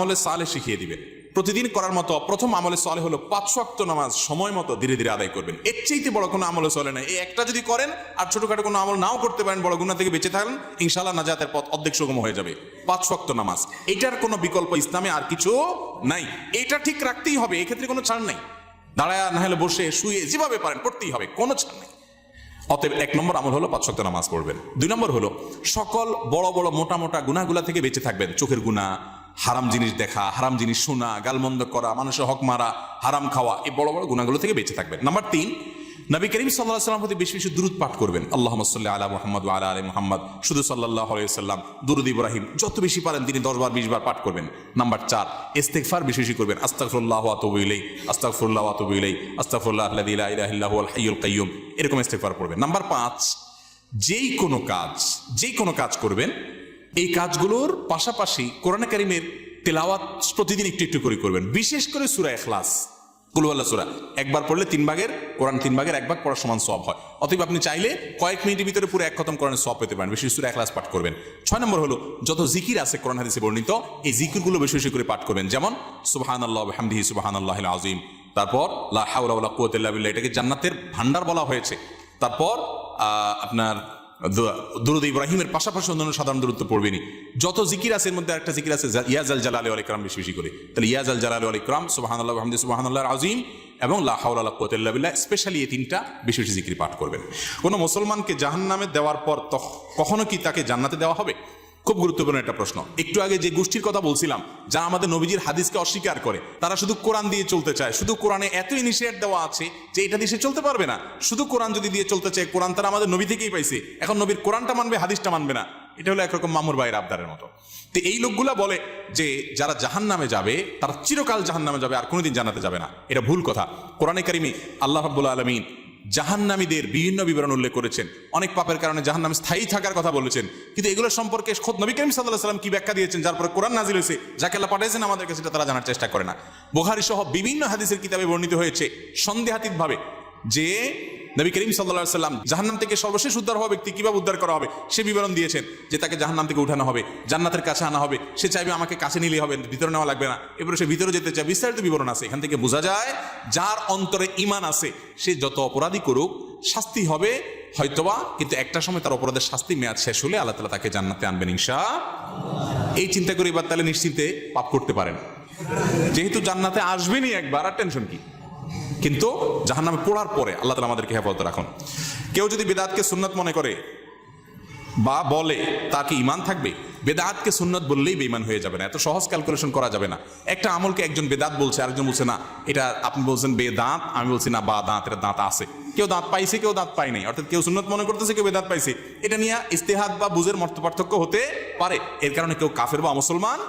আমলে সালেহ শিখিয়ে দিবেন। প্রতিদিন করার মতো প্রথম আমলে সালেহ হলো 5 ওয়াক্ত নামাজ সময় মতো ধীরে ধীরে আদায় করবেন। এর চাইতে বড় কোনো আমলে সালেহ নাই। এই একটা যদি করেন আর ছোটখাটো কোনো আমল নাও করতে পারেন, বড় গুনাহ থেকে বেঁচে থাকেন, ইনশাআল্লাহ নাজাতের পথ অর্ধেক সুগম হয়ে যাবে। 5 ওয়াক্ত নামাজ, এটার কোনো বিকল্প ইসলামে আর কিছু নাই। এটা ঠিক রাখতেই হবে, এক্ষেত্রে কোনো ছাড় নাই। দাঁড়ায় না হলে বসে শুয়ে যেভাবে পারেন পড়তেই হবে, কোনো ছাড় নেই। অতএব 1 নম্বর আমল হলো 5 ওয়াক্ত নামাজ পড়বেন। 2 নম্বর হলো সকল বড় বড় মোটা মোটা গুনাহগুলা থেকে বেঁচে থাকবেন। চোখের গুনাহ, হারাম জিনিস দেখা, হারাম জিনিস শোনা, গালমন্দ করা, মানুষের হক মারা, হারাম খাওয়া, এই বড় বড় গুনাহগুলো থেকে বেঁচে থাকবেন। নাম্বার 3, নবী করিম সাল্লাল্লাহু আলাইহি ওয়াসাল্লাম প্রতি বেশি বেশি দুরূদ পাঠ করবেন। আল্লাহুম্মা সাল্লি আলা মুহাম্মদ ওয়া আলা আলি মুহাম্মদ, শুধু সাল্লাল্লাহু আলাইহি ওয়াসাল্লাম, দুরূদ ইব্রাহিম যত বেশি পারেন তিনি 10 বার 20 বার পাঠ করবেন। নাম্বার 4, ইস্তিগফার বেশি বেশি করবেন। আস্তাগফিরুল্লাহ ওয়া আতুবু ইলাইহি, আস্তাগফিরুল্লাহ ওয়া আতুবু ইলাইহি, আস্তাগফিরুল্লাহ আল্লাযী লা ইলাহা ইল্লা হুয়াল হাইয়ুল কাইয়্যুম, এরকম ইস্তিগফার করবেন। নাম্বার 5, যেই কোনো কাজ করবেন, এই কাজগুলোর পাশাপাশি কোরআন কারীমের তেলাওয়াত প্রতিদিন একটু একটু করে করবেন। বিশেষ করে সূরা ইখলাস, কুল হুয়াল্লাহ সূরা একবার পড়লে 3 ভাগের কোরআন 3 ভাগের 1 ভাগ পড়ার সমান সওয়াব হয়। অতএব আপনি চাইলে কয়েক মিনিটের ভিতরে পুরো 1 খতম কোরআনের সওয়াব পেতে পারেন। বেশি সূরা ইখলাস পাঠ করবেন। 6 নম্বর হলো যত জিকির আছে কোরআন হাদিসে বর্ণিত, এই জিকিরগুলো বেশি বেশি করে পাঠ করবেন। যেমন সুবহানাল্লাহ ওয়া বিহামদিহি সুবহানাল্লাহিল আযীম, তারপর লা হাওলা ওয়ালা কুওয়াতা ইল্লা বিল্লাহ, এটাকে জান্নাতের ভান্ডার বলা হয়েছে। তারপর আপনার দুরূদ ইব্রাহিমের পাশাপাশি অন্যান্য সাধারণ দরুদ তো পড়বেনই। যত জিকির আছে এর মধ্যে একটা জিকির আছে ইয়া জাল জালালি ওয়াল ইকরাম, বেশি বেশি করে। তাহলে ইয়া জাল জালালি ওয়াল ইকরাম, সুবহানাল্লাহ ওয়া বিহামদিহি সুবহানাল্লাহিল আযীম এবং লা হাওলা ওয়ালা কুওয়াতা ইল্লা বিল্লাহ, স্পেশালি এই 3টা বেশি বেশি জিকির পাঠ করবেন। কোনো মুসলমানকে জাহান্নামে দেওয়ার পর কখনো কি তাকে জান্নাতে দেওয়া হবে? খুব গুরুত্বপূর্ণ একটা প্রশ্ন। একটু আগে যে গোষ্ঠীর কথা বলছিলাম, যারা আমাদের নবীজির হাদিসকে অস্বীকার করে, তারা শুধু কোরআন দিয়ে চলতে চায়। শুধু কোরআনে এত ইনিশিয়েট দেওয়া আছে যে এটা দিয়ে সে চলতে পারবে না। শুধু কোরআন যদি দিয়ে চলতে চায়, কোরআন তারা আমাদের নবী থেকেই পাইছে, এখন নবীর কোরআনটা মানবে, হাদিসটা মানবে না। এটা হলো একরকম মামুর ভাইয়ের আবদারের মতো। তো এই লোকগুলা বলে যে যারা জাহান্নামে যাবে তারা চিরকাল জাহান্নামে যাবে, আর কোনোদিন জান্নাতে যাবে না। এটা ভুল কথা। কোরআনে কারিমে আল্লাহ রাব্বুল আলামিন জাহান্নামীদের বিভিন্ন বিবরণ উল্লেখ করেছেন। অনেক পাপের কারণে জাহান্নামে স্থায়ী থাকার কথা বলেছেন, কিন্তু এগুলো সম্পর্কে খোদ নবী করিম সাল্লাল্লাহু আলাইহি ওয়াসাল্লাম কি ব্যাখ্যা দিয়েছেন, যার পরে কোরআন নাজিল হয়েছে, যাকে আল্লাহ পাঠিয়েছেন আমাদের কাছে, সেটা তারা জানার চেষ্টা করে না। বুখারী সহ বিভিন্ন হাদিসের কিতাবে বর্ণিত হয়েছে সন্দেহাতীতভাবে যে নবী করিম সাল্লাল্লাহু আলাইহি ওয়াসাল্লাম জাহান্নাম থেকে সর্বশেষ উদ্ধার হওয়া ব্যক্তি কিভাবে উদ্ধার করা হবে সে বিবরণ দিয়েছেন। যে তাকে জাহান্নাম থেকে উঠানো হবে, জান্নাতের কাছে আনা হবে, সে চাইবে আমাকে কাছে নিলেই হবে, ভিতরে নেওয়া লাগবে না, এরপরে সে ভিতরে যেতে চায়, বিস্তারিত বিবরণ আছে। এখান থেকে বোঝা যায় যার অন্তরে ঈমান আছে সে যত অপরাধী করুক শাস্তি হবে হয়তোবা, কিন্তু একটা সময় তার অপরাধের শাস্তি মেয়াদ শেষ হলে আল্লাহ তাআলা তাকে জান্নাতে আনবেন ইনশাআল্লাহ। এই চিন্তা করে এবার তাহলে নিশ্চিন্তে পাপ করতে পারেন, যেহেতু জান্নাতে আসবেনই একবার, আর টেনশন কি। কিন্তু জাহান্নামে পড়ার পরে আল্লাহ তাআলা আমাদেরকে হেফাজত রাখুন। কেউ যদি বেদাতকে সুন্নাত মনে করে বা বলে, তার কি ঈমান থাকবে? বেদাতকে সুন্নাত বললেই বেঈমান হয়ে যাবে না, এত সহজ ক্যালকুলেশন করা যাবে না। একটা আমলকে একজন বেদাত বলছে, আরেকজন বলছে না এটা, আপনি বলছেন বেদাত, আমি বলছি না বা দাঁত, এটা দাঁত আছে। কেউ দাঁত পাইছে, কেউ দাঁত পাই নাই, অর্থাৎ কেউ সুন্নাত মনে করতেছে, কেউ বেদাত পাইছে। এটা নিয়ে ইজতিহাদ বা বুঝের মত পার্থক্য হতে পারে, এর কারণে কেউ কাফের বা মুসলমান